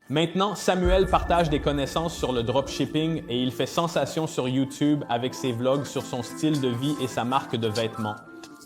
Maintenant, Samuel partage des connaissances sur le dropshipping et il fait sensation sur YouTube avec ses vlogs sur son style de vie et sa marque de vêtements.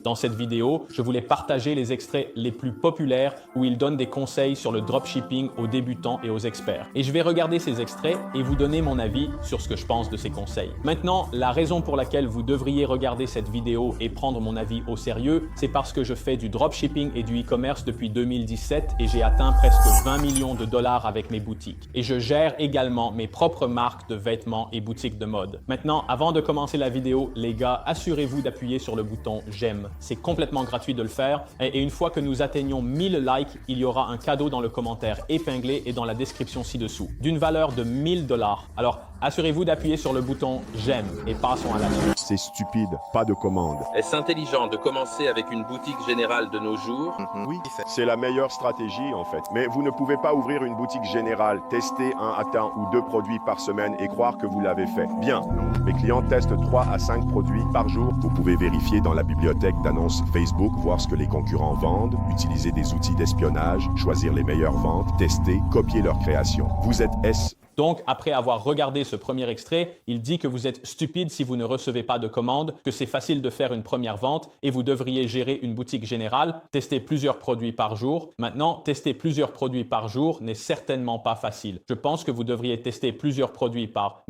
Dans cette vidéo, je voulais partager les extraits les plus populaires où il donne des conseils sur le dropshipping aux débutants et aux experts. Et je vais regarder ces extraits et vous donner mon avis sur ce que je pense de ces conseils. Maintenant, la raison pour laquelle vous devriez regarder cette vidéo et prendre mon avis au sérieux, c'est parce que je fais du dropshipping et du e-commerce depuis 2017 et j'ai atteint presque 20 millions de dollars avec mes boutiques. Et je gère également mes propres marques de vêtements et boutiques de mode. Maintenant, avant de commencer la vidéo, les gars, assurez-vous d'appuyer sur le bouton j'aime. C'est complètement gratuit de le faire et une fois que nous atteignons 1000 likes, il y aura un cadeau dans le commentaire épinglé et dans la description ci-dessous, d'une valeur de 1000 dollars. Alors, assurez-vous d'appuyer sur le bouton j'aime et passons à la suite. C'est stupide, pas de commande. Est-ce intelligent de commencer avec une boutique générale de nos jours? Oui, c'est la meilleure stratégie en fait. Mais vous ne pouvez pas ouvrir une boutique générale, tester un à un ou 2 produits par semaine et croire que vous l'avez fait. Bien, mes clients testent 3 à 5 produits par jour. Vous pouvez vérifier dans la bibliothèque d'annonces Facebook, voir ce que les concurrents vendent, utiliser des outils d'espionnage, choisir les meilleures ventes, tester, copier leur création. Vous êtes S. Donc, après avoir regardé ce premier extrait, il dit que vous êtes stupide si vous ne recevez pas de commandes, que c'est facile de faire une première vente et vous devriez gérer une boutique générale, tester plusieurs produits par jour. Maintenant, tester plusieurs produits par jour n'est certainement pas facile. Je pense que vous devriez tester plusieurs produits par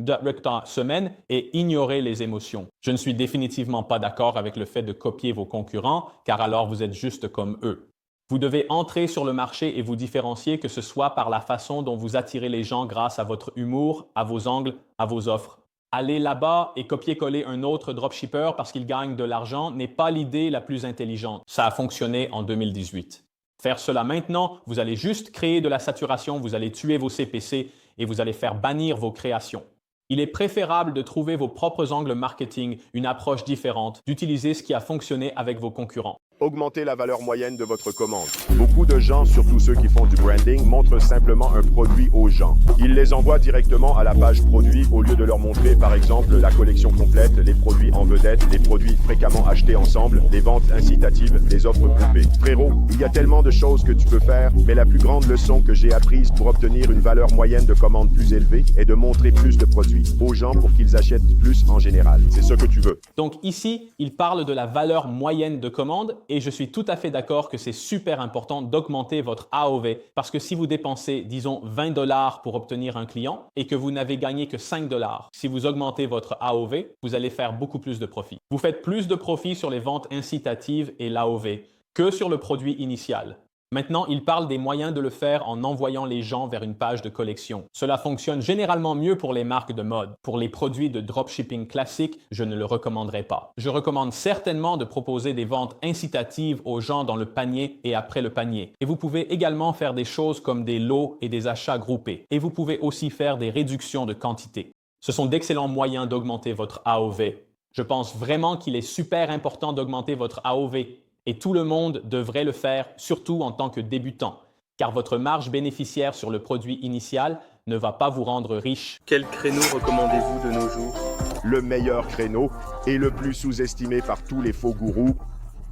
semaine et ignorer les émotions. Je ne suis définitivement pas d'accord avec le fait de copier vos concurrents, car alors vous êtes juste comme eux. Vous devez entrer sur le marché et vous différencier, que ce soit par la façon dont vous attirez les gens grâce à votre humour, à vos angles, à vos offres. Aller là-bas et copier-coller un autre dropshipper parce qu'il gagne de l'argent n'est pas l'idée la plus intelligente. Ça a fonctionné en 2018. Faire cela maintenant, vous allez juste créer de la saturation, vous allez tuer vos CPC et vous allez faire bannir vos créations. Il est préférable de trouver vos propres angles marketing, une approche différente, d'utiliser ce qui a fonctionné avec vos concurrents. Augmentez la valeur moyenne de votre commande. Beaucoup de gens, surtout ceux qui font du branding, montrent simplement un produit aux gens. Ils les envoient directement à la page produit au lieu de leur montrer par exemple la collection complète, les produits en vedette, les produits fréquemment achetés ensemble, les ventes incitatives, les offres groupées. Frérot, il y a tellement de choses que tu peux faire, mais la plus grande leçon que j'ai apprise pour obtenir une valeur moyenne de commande plus élevée est de montrer plus de produits aux gens pour qu'ils achètent plus en général. C'est ce que tu veux. Donc ici, il parle de la valeur moyenne de commande. Et je suis tout à fait d'accord que c'est super important d'augmenter votre AOV parce que si vous dépensez, disons, 20 dollars pour obtenir un client et que vous n'avez gagné que 5 dollars, si vous augmentez votre AOV, vous allez faire beaucoup plus de profit. Vous faites plus de profit sur les ventes incitatives et l'AOV que sur le produit initial. Maintenant, il parle des moyens de le faire en envoyant les gens vers une page de collection. Cela fonctionne généralement mieux pour les marques de mode. Pour les produits de dropshipping classiques, je ne le recommanderais pas. Je recommande certainement de proposer des ventes incitatives aux gens dans le panier et après le panier. Et vous pouvez également faire des choses comme des lots et des achats groupés. Et vous pouvez aussi faire des réductions de quantité. Ce sont d'excellents moyens d'augmenter votre AOV. Je pense vraiment qu'il est super important d'augmenter votre AOV. Et tout le monde devrait le faire, surtout en tant que débutant, car votre marge bénéficiaire sur le produit initial ne va pas vous rendre riche. Quel créneau recommandez-vous de nos jours? Le meilleur créneau et le plus sous-estimé par tous les faux gourous,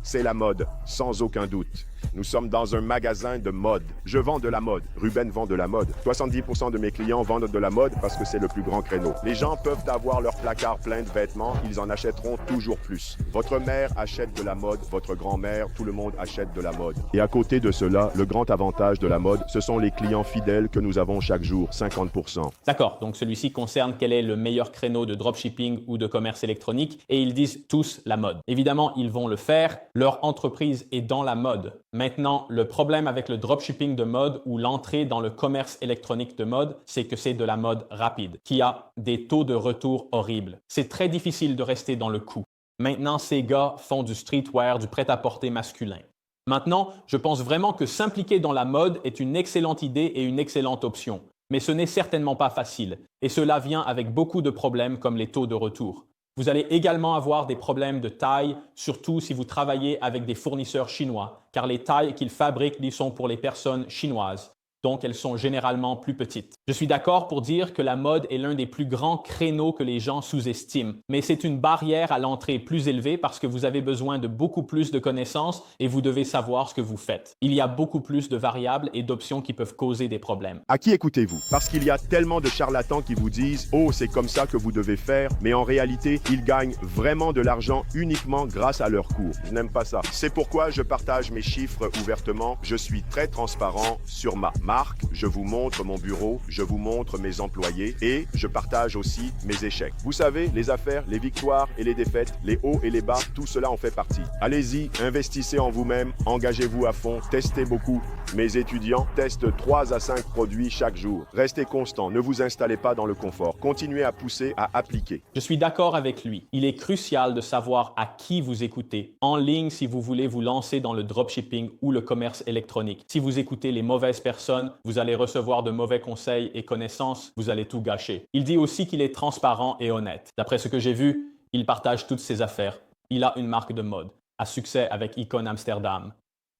c'est la mode, sans aucun doute. Nous sommes dans un magasin de mode. Je vends de la mode. Ruben vend de la mode. 70% de mes clients vendent de la mode parce que c'est le plus grand créneau. Les gens peuvent avoir leur placard plein de vêtements, ils en achèteront toujours plus. Votre mère achète de la mode, votre grand-mère, tout le monde achète de la mode. Et à côté de cela, le grand avantage de la mode, ce sont les clients fidèles que nous avons chaque jour, 50%. D'accord, donc celui-ci concerne quel est le meilleur créneau de dropshipping ou de commerce électronique et ils disent tous la mode. Évidemment, ils vont le faire, leur entreprise est dans la mode. Maintenant, le problème avec le dropshipping de mode ou l'entrée dans le commerce électronique de mode, c'est que c'est de la mode rapide, qui a des taux de retour horribles. C'est très difficile de rester dans le coup. Maintenant, ces gars font du streetwear, du prêt-à-porter masculin. Maintenant, je pense vraiment que s'impliquer dans la mode est une excellente idée et une excellente option. Mais ce n'est certainement pas facile. Et cela vient avec beaucoup de problèmes comme les taux de retour. Vous allez également avoir des problèmes de taille, surtout si vous travaillez avec des fournisseurs chinois, car les tailles qu'ils fabriquent y sont pour les personnes chinoises. donc elles sont généralement plus petites. Je suis d'accord pour dire que la mode est l'un des plus grands créneaux que les gens sous-estiment, mais c'est une barrière à l'entrée plus élevée parce que vous avez besoin de beaucoup plus de connaissances et vous devez savoir ce que vous faites. Il y a beaucoup plus de variables et d'options qui peuvent causer des problèmes. À qui écoutez-vous? Parce qu'il y a tellement de charlatans qui vous disent « Oh, c'est comme ça que vous devez faire », mais en réalité, ils gagnent vraiment de l'argent uniquement grâce à leurs cours. Je n'aime pas ça. C'est pourquoi je partage mes chiffres ouvertement. Je suis très transparent sur ma marque. Je vous montre mon bureau, je vous montre mes employés et je partage aussi mes échecs. Vous savez, les affaires, les victoires et les défaites, les hauts et les bas, tout cela en fait partie. Allez-y, investissez en vous-même, engagez-vous à fond, testez beaucoup. Mes étudiants testent 3 à 5 produits chaque jour. Restez constant, ne vous installez pas dans le confort. Continuez à pousser, à appliquer. Je suis d'accord avec lui. Il est crucial de savoir à qui vous écoutez, en ligne si vous voulez vous lancer dans le dropshipping ou le commerce électronique. Si vous écoutez les mauvaises personnes, vous allez recevoir de mauvais conseils et connaissances, vous allez tout gâcher. Il dit aussi qu'il est transparent et honnête. D'après ce que j'ai vu, il partage toutes ses affaires. Il a une marque de mode, à succès avec Icon Amsterdam.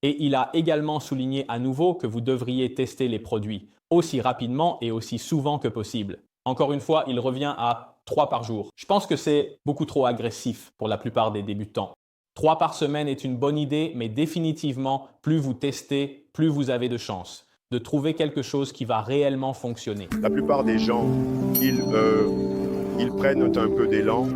Et il a également souligné à nouveau que vous devriez tester les produits aussi rapidement et aussi souvent que possible. Encore une fois, il revient à 3 par jour. Je pense que c'est beaucoup trop agressif pour la plupart des débutants. 3 par semaine est une bonne idée, mais définitivement, plus vous testez, plus vous avez de chances de trouver quelque chose qui va réellement fonctionner. La plupart des gens, ils prennent un peu d'élan,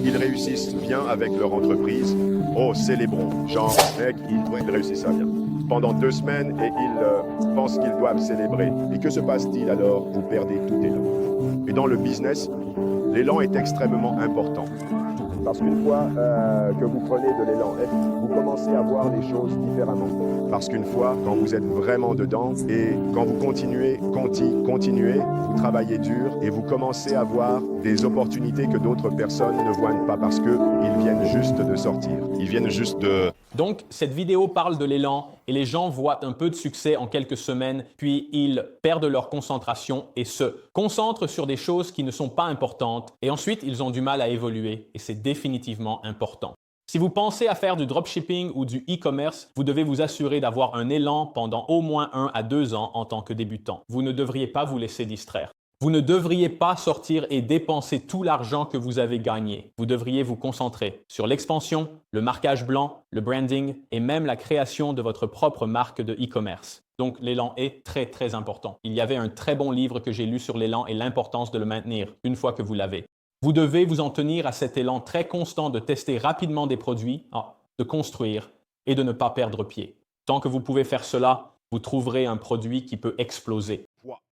ils réussissent bien avec leur entreprise. Oh, célébrons. Genre, mec, ils réussissent à bien. Pendant 2 semaines et ils pensent qu'ils doivent célébrer. Et que se passe-t-il alors? Vous perdez tout élan. Et dans le business, l'élan est extrêmement important. Parce qu'une fois que vous prenez de l'élan, vous commencez à voir les choses différemment. Parce qu'une fois, quand vous êtes vraiment dedans et quand vous continuez, vous travaillez dur et vous commencez à voir des opportunités que d'autres personnes ne voient pas parce qu'ils viennent juste de sortir. Ils viennent juste de... Donc, cette vidéo parle de l'élan et les gens voient un peu de succès en quelques semaines, puis ils perdent leur concentration et se concentrent sur des choses qui ne sont pas importantes et ensuite ils ont du mal à évoluer et c'est définitivement important. Si vous pensez à faire du dropshipping ou du e-commerce, vous devez vous assurer d'avoir un élan pendant au moins 1 à 2 ans en tant que débutant. Vous ne devriez pas vous laisser distraire. Vous ne devriez pas sortir et dépenser tout l'argent que vous avez gagné. Vous devriez vous concentrer sur l'expansion, le marquage blanc, le branding et même la création de votre propre marque de e-commerce. Donc, l'élan est très, très important. Il y avait un très bon livre que j'ai lu sur l'élan et l'importance de le maintenir une fois que vous l'avez. Vous devez vous en tenir à cet élan très constant de tester rapidement des produits, de construire et de ne pas perdre pied. Tant que vous pouvez faire cela, vous trouverez un produit qui peut exploser.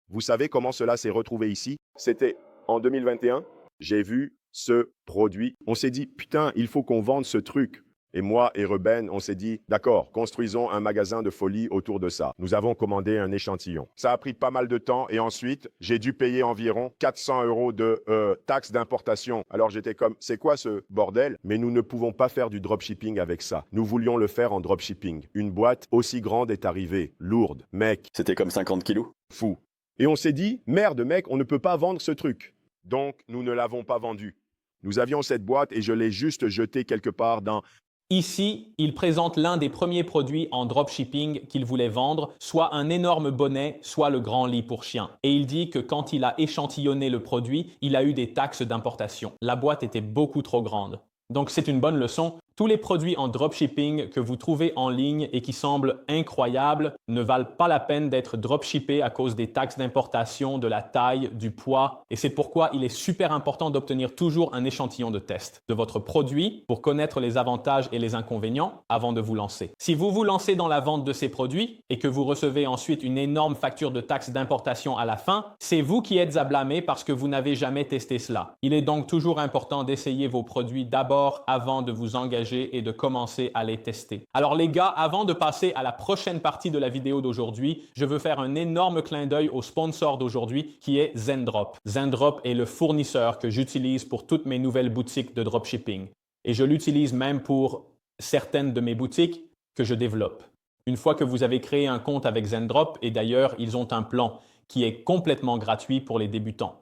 Vous savez comment cela s'est retrouvé ici? C'était en 2021. J'ai vu ce produit. On s'est dit, putain, il faut qu'on vende ce truc. Et moi et Ruben, on s'est dit, d'accord, construisons un magasin de folie autour de ça. Nous avons commandé un échantillon. Ça a pris pas mal de temps et ensuite, j'ai dû payer environ 400 € de taxes d'importation. Alors j'étais comme, c'est quoi ce bordel? Mais nous ne pouvons pas faire du dropshipping avec ça. Nous voulions le faire en dropshipping. Une boîte aussi grande est arrivée, lourde. Mec. C'était comme 50 kilos. Fou. Et on s'est dit, merde mec, on ne peut pas vendre ce truc. Donc, nous ne l'avons pas vendu. Nous avions cette boîte et je l'ai juste jetée quelque part dans... Ici, il présente l'un des premiers produits en dropshipping qu'il voulait vendre, soit un énorme bonnet, soit le grand lit pour chien. Et il dit que quand il a échantillonné le produit, il a eu des taxes d'importation. La boîte était beaucoup trop grande. Donc, c'est une bonne leçon. Tous les produits en dropshipping que vous trouvez en ligne et qui semblent incroyables ne valent pas la peine d'être dropshippés à cause des taxes d'importation, de la taille, du poids. Et c'est pourquoi il est super important d'obtenir toujours un échantillon de test de votre produit pour connaître les avantages et les inconvénients avant de vous lancer. Si vous vous lancez dans la vente de ces produits et que vous recevez ensuite une énorme facture de taxes d'importation à la fin, c'est vous qui êtes à blâmer parce que vous n'avez jamais testé cela. Il est donc toujours important d'essayer vos produits d'abord avant de vous engager et de commencer à les tester. Alors les gars, avant de passer à la prochaine partie de la vidéo d'aujourd'hui, je veux faire un énorme clin d'œil au sponsor d'aujourd'hui qui est Zendrop. Zendrop est le fournisseur que j'utilise pour toutes mes nouvelles boutiques de dropshipping. Et je l'utilise même pour certaines de mes boutiques que je développe. Une fois que vous avez créé un compte avec Zendrop, et d'ailleurs, ils ont un plan qui est complètement gratuit pour les débutants.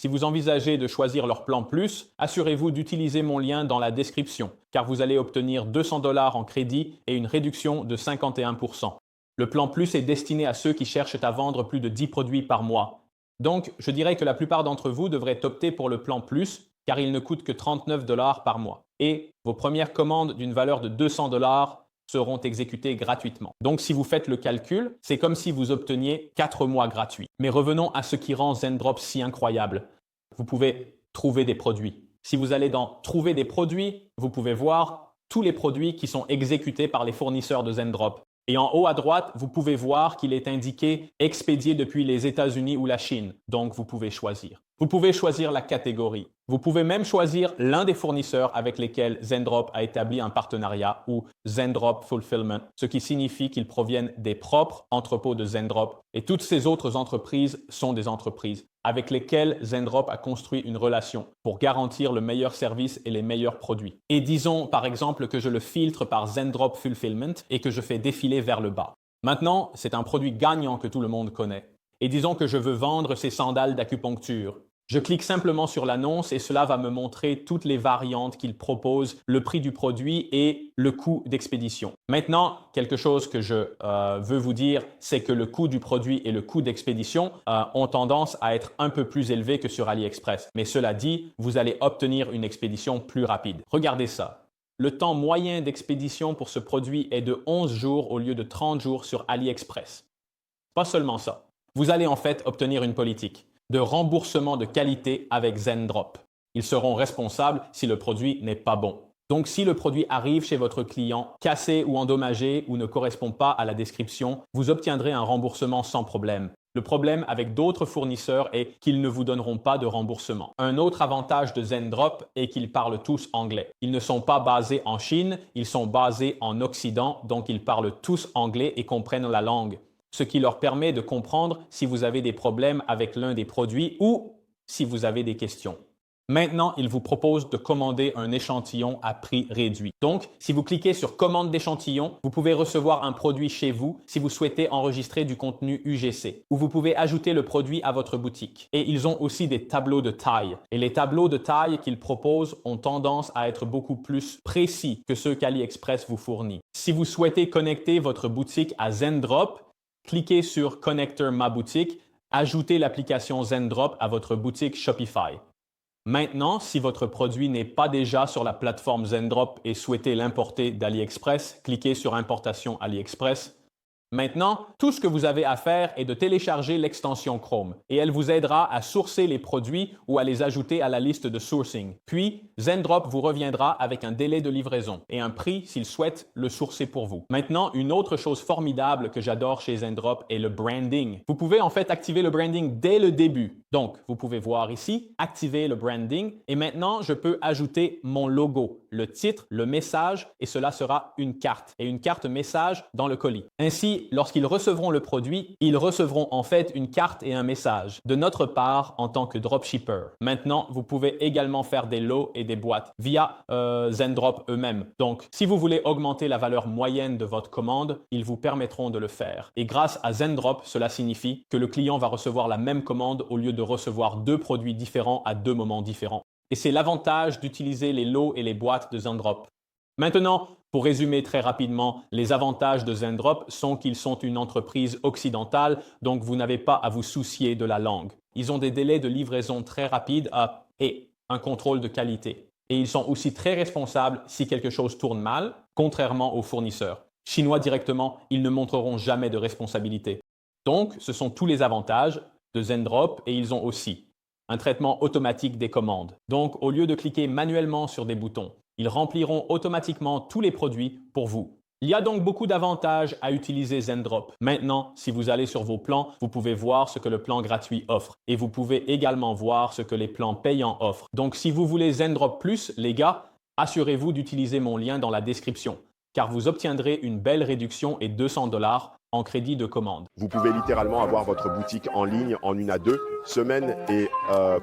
Si vous envisagez de choisir leur plan plus, assurez-vous d'utiliser mon lien dans la description, car vous allez obtenir 200 $ en crédit et une réduction de 51%. Le plan Plus est destiné à ceux qui cherchent à vendre plus de 10 produits par mois. Donc, je dirais que la plupart d'entre vous devraient opter pour le plan Plus car il ne coûte que 39 $ par mois. Et vos premières commandes d'une valeur de 200 $ seront exécutées gratuitement. Donc, si vous faites le calcul, c'est comme si vous obteniez 4 mois gratuits. Mais revenons à ce qui rend ZenDrop si incroyable. Vous pouvez trouver des produits. Si vous allez dans « Trouver des produits », vous pouvez voir tous les produits qui sont exécutés par les fournisseurs de ZenDrop. Et en haut à droite, vous pouvez voir qu'il est indiqué « Expédié depuis les États-Unis ou la Chine ». Donc, vous pouvez choisir. Vous pouvez choisir la catégorie. Vous pouvez même choisir l'un des fournisseurs avec lesquels ZenDrop a établi un partenariat ou ZenDrop Fulfillment, ce qui signifie qu'ils proviennent des propres entrepôts de ZenDrop. Et toutes ces autres entreprises sont des entreprises avec lesquelles ZenDrop a construit une relation pour garantir le meilleur service et les meilleurs produits. Et disons par exemple que je le filtre par ZenDrop Fulfillment et que je fais défiler vers le bas. Maintenant, c'est un produit gagnant que tout le monde connaît. Et disons que je veux vendre ces sandales d'acupuncture. Je clique simplement sur l'annonce et cela va me montrer toutes les variantes qu'il propose, le prix du produit et le coût d'expédition. Maintenant, quelque chose que je veux vous dire, c'est que le coût du produit et le coût d'expédition ont tendance à être un peu plus élevés que sur AliExpress. Mais cela dit, vous allez obtenir une expédition plus rapide. Regardez ça. Le temps moyen d'expédition pour ce produit est de 11 jours au lieu de 30 jours sur AliExpress. Pas seulement ça. Vous allez en fait obtenir une politique de remboursement de qualité avec ZenDrop. Ils seront responsables si le produit n'est pas bon. Donc, si le produit arrive chez votre client cassé ou endommagé ou ne correspond pas à la description, vous obtiendrez un remboursement sans problème. Le problème avec d'autres fournisseurs est qu'ils ne vous donneront pas de remboursement. Un autre avantage de ZenDrop est qu'ils parlent tous anglais. Ils ne sont pas basés en Chine, ils sont basés en Occident, donc ils parlent tous anglais et comprennent la langue, ce qui leur permet de comprendre si vous avez des problèmes avec l'un des produits ou si vous avez des questions. Maintenant, ils vous proposent de commander un échantillon à prix réduit. Donc, si vous cliquez sur « Commande d'échantillon », vous pouvez recevoir un produit chez vous si vous souhaitez enregistrer du contenu UGC, ou vous pouvez ajouter le produit à votre boutique. Et ils ont aussi des tableaux de taille. Et les tableaux de taille qu'ils proposent ont tendance à être beaucoup plus précis que ceux qu'AliExpress vous fournit. Si vous souhaitez connecter votre boutique à ZenDrop, cliquez sur « Connecteur ma boutique », ajoutez l'application ZenDrop à votre boutique Shopify. Maintenant, si votre produit n'est pas déjà sur la plateforme ZenDrop et souhaitez l'importer d'AliExpress, cliquez sur « Importation AliExpress ». Maintenant, tout ce que vous avez à faire est de télécharger l'extension Chrome et elle vous aidera à sourcer les produits ou à les ajouter à la liste de sourcing. Puis, ZenDrop vous reviendra avec un délai de livraison et un prix s'il souhaite le sourcer pour vous. Maintenant, une autre chose formidable que j'adore chez ZenDrop est le branding. Vous pouvez en fait activer le branding dès le début. Donc, vous pouvez voir ici, activer le branding et maintenant, je peux ajouter mon logo, le titre, le message et cela sera une carte et une carte message dans le colis. Ainsi, lorsqu'ils recevront le produit, ils recevront en fait une carte et un message de notre part en tant que dropshipper. Maintenant, vous pouvez également faire des lots et des boîtes via ZenDrop eux-mêmes. Donc, si vous voulez augmenter la valeur moyenne de votre commande, ils vous permettront de le faire. Et grâce à ZenDrop, cela signifie que le client va recevoir la même commande au lieu de recevoir 2 produits différents à 2 moments différents. Et c'est l'avantage d'utiliser les lots et les boîtes de ZenDrop. Maintenant, pour résumer très rapidement, les avantages de ZenDrop sont qu'ils sont une entreprise occidentale, donc vous n'avez pas à vous soucier de la langue. Ils ont des délais de livraison très rapides et un contrôle de qualité. Et ils sont aussi très responsables si quelque chose tourne mal, contrairement aux fournisseurs. Chinois directement, ils ne montreront jamais de responsabilité. Donc, ce sont tous les avantages de ZenDrop et ils ont aussi un traitement automatique des commandes. Donc, au lieu de cliquer manuellement sur des boutons, ils rempliront automatiquement tous les produits pour vous. Il y a donc beaucoup d'avantages à utiliser ZenDrop. Maintenant, si vous allez sur vos plans, vous pouvez voir ce que le plan gratuit offre. Et vous pouvez également voir ce que les plans payants offrent. Donc, si vous voulez ZenDrop Plus, les gars, assurez-vous d'utiliser mon lien dans la description, car vous obtiendrez une belle réduction et 200 $ en crédit de commande. Vous pouvez littéralement avoir votre boutique en ligne en 1 à 2 semaine et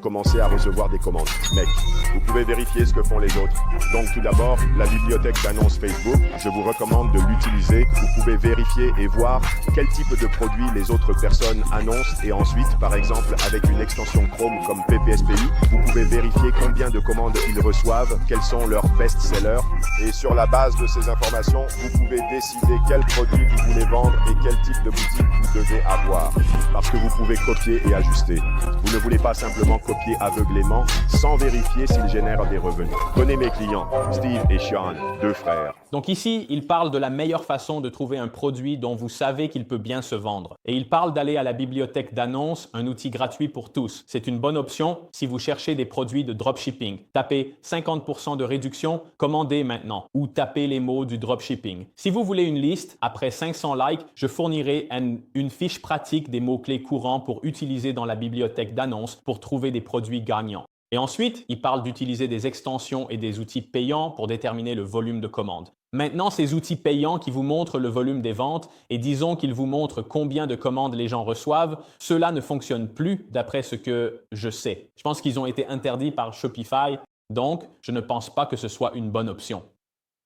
commencer à recevoir des commandes. Mec, vous pouvez vérifier ce que font les autres. Donc tout d'abord, la bibliothèque d'annonces Facebook, je vous recommande de l'utiliser. Vous pouvez vérifier et voir quel type de produit les autres personnes annoncent et ensuite, par exemple, avec une extension Chrome comme PPSPI, vous pouvez vérifier combien de commandes ils reçoivent, quels sont leurs best-sellers et sur la base de ces informations, vous pouvez décider quel produit vous voulez vendre et quel type de boutique vous devez avoir. Parce que vous pouvez copier et ajuster. Vous ne voulez pas simplement copier aveuglément sans vérifier s'ils génèrent des revenus. Connais mes clients, Steve et Sean, deux frères. Donc ici, il parle de la meilleure façon de trouver un produit dont vous savez qu'il peut bien se vendre. Et il parle d'aller à la bibliothèque d'annonces, un outil gratuit pour tous. C'est une bonne option si vous cherchez des produits de dropshipping. Tapez 50% de réduction, commandez maintenant ou tapez les mots du dropshipping. Si vous voulez une liste, après 500 likes, je fournirai une fiche pratique des mots-clés courants pour utiliser dans la bibliothèque d'annonces pour trouver des produits gagnants. Et ensuite, il parle d'utiliser des extensions et des outils payants pour déterminer le volume de commandes. Maintenant, ces outils payants qui vous montrent le volume des ventes et disons qu'ils vous montrent combien de commandes les gens reçoivent, cela ne fonctionne plus d'après ce que je sais. Je pense qu'ils ont été interdits par Shopify, donc je ne pense pas que ce soit une bonne option.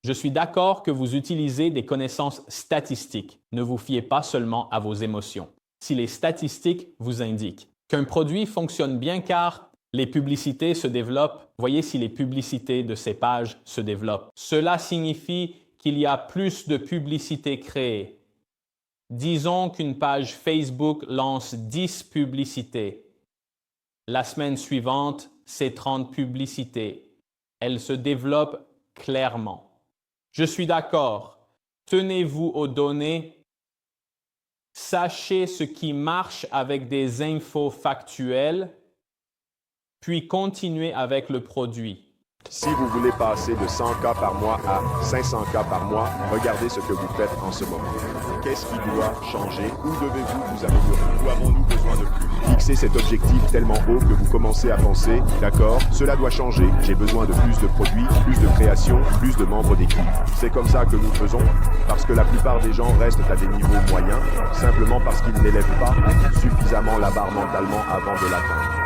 Je suis d'accord que vous utilisez des connaissances statistiques. Ne vous fiez pas seulement à vos émotions. Si les statistiques vous indiquent qu'un produit fonctionne bien car les publicités se développent, voyez si les publicités de ces pages se développent. Cela signifie qu'il y a plus de publicités créées. Disons qu'une page Facebook lance 10 publicités. La semaine suivante, c'est 30 publicités. Elle se développe clairement. Je suis d'accord. Tenez-vous aux données. Sachez ce qui marche avec des infos factuelles, puis continuez avec le produit. Si vous voulez passer de 100 cas par mois à 500 cas par mois, regardez ce que vous faites en ce moment. Qu'est-ce qui doit changer? Où devez-vous vous améliorer? Où avons-nous besoin de plus? Fixez cet objectif tellement haut que vous commencez à penser, d'accord, cela doit changer. J'ai besoin de plus de produits, plus de création, plus de membres d'équipe. C'est comme ça que nous faisons, parce que la plupart des gens restent à des niveaux moyens, simplement parce qu'ils n'élèvent pas suffisamment la barre mentalement avant de l'atteindre.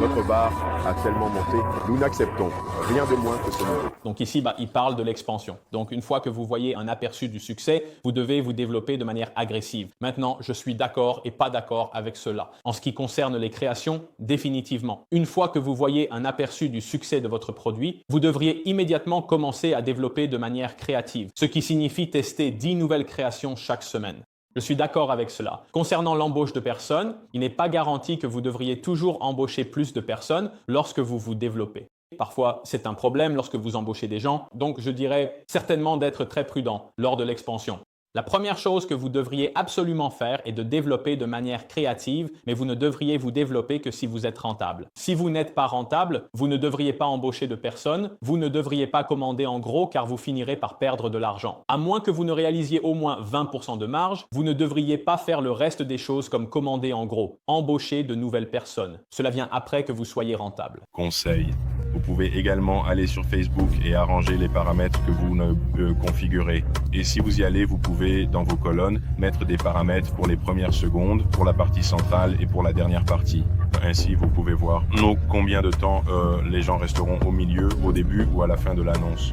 Notre barre a tellement monté, nous n'acceptons rien de moins que ce niveau. Donc ici, il parle de l'expansion. Donc une fois que vous voyez un aperçu du succès, vous devez vous développer de manière agressive. Maintenant, je suis d'accord et pas d'accord avec cela. En ce qui concerne les créations, définitivement. Une fois que vous voyez un aperçu du succès de votre produit, vous devriez immédiatement commencer à développer de manière créative, ce qui signifie tester 10 nouvelles créations chaque semaine. Je suis d'accord avec cela. Concernant l'embauche de personnes, il n'est pas garanti que vous devriez toujours embaucher plus de personnes lorsque vous vous développez. Parfois, c'est un problème lorsque vous embauchez des gens, donc je dirais certainement d'être très prudent lors de l'expansion. La première chose que vous devriez absolument faire est de développer de manière créative, mais vous ne devriez vous développer que si vous êtes rentable. Si vous n'êtes pas rentable, vous ne devriez pas embaucher de personnes, vous ne devriez pas commander en gros car vous finirez par perdre de l'argent. À moins que vous ne réalisiez au moins 20% de marge, vous ne devriez pas faire le reste des choses comme commander en gros, embaucher de nouvelles personnes. Cela vient après que vous soyez rentable. Conseil. Vous pouvez également aller sur Facebook et arranger les paramètres que vous configurez. Et si vous y allez, vous pouvez, dans vos colonnes, mettre des paramètres pour les premières secondes, pour la partie centrale et pour la dernière partie. Ainsi, vous pouvez voir combien de temps les gens resteront au milieu, au début ou à la fin de l'annonce.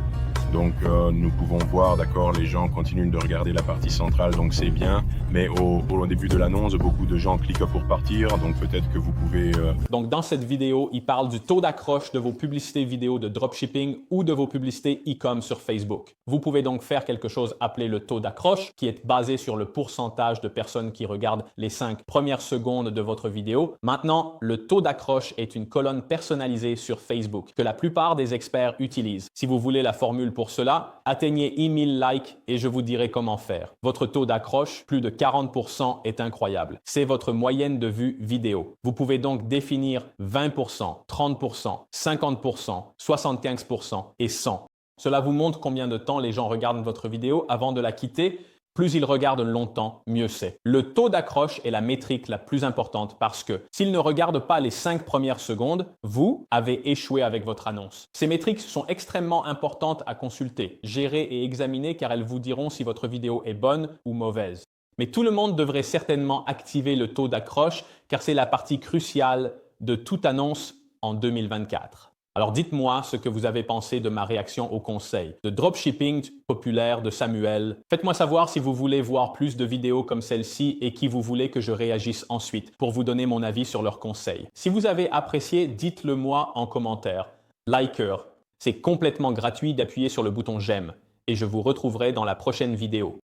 Donc, nous pouvons voir, d'accord, les gens continuent de regarder la partie centrale, donc c'est bien. Mais au début de l'annonce, beaucoup de gens cliquent pour partir, donc peut-être que vous pouvez... Donc, dans cette vidéo, il parle du taux d'accroche de vos publicités vidéo de dropshipping ou de vos publicités e-com sur Facebook. Vous pouvez donc faire quelque chose appelé le taux d'accroche, qui est basé sur le pourcentage de personnes qui regardent les 5 premières secondes de votre vidéo. Maintenant, le taux d'accroche est une colonne personnalisée sur Facebook que la plupart des experts utilisent. Si vous voulez la formule pour cela, atteignez 1000 likes et je vous dirai comment faire. Votre taux d'accroche, plus de 40%, est incroyable. C'est votre moyenne de vues vidéo. Vous pouvez donc définir 20%, 30%, 50%, 75% et 100%. Cela vous montre combien de temps les gens regardent votre vidéo avant de la quitter. Plus ils regardent longtemps, mieux c'est. Le taux d'accroche est la métrique la plus importante parce que s'ils ne regardent pas les 5 premières secondes, vous avez échoué avec votre annonce. Ces métriques sont extrêmement importantes à consulter, gérer et examiner car elles vous diront si votre vidéo est bonne ou mauvaise. Mais tout le monde devrait certainement activer le taux d'accroche car c'est la partie cruciale de toute annonce en 2024. Alors dites-moi ce que vous avez pensé de ma réaction au conseil de dropshipping populaire de Samuel. Faites-moi savoir si vous voulez voir plus de vidéos comme celle-ci et qui vous voulez que je réagisse ensuite pour vous donner mon avis sur leurs conseils. Si vous avez apprécié, dites-le moi en commentaire. Liker, c'est complètement gratuit d'appuyer sur le bouton j'aime et je vous retrouverai dans la prochaine vidéo.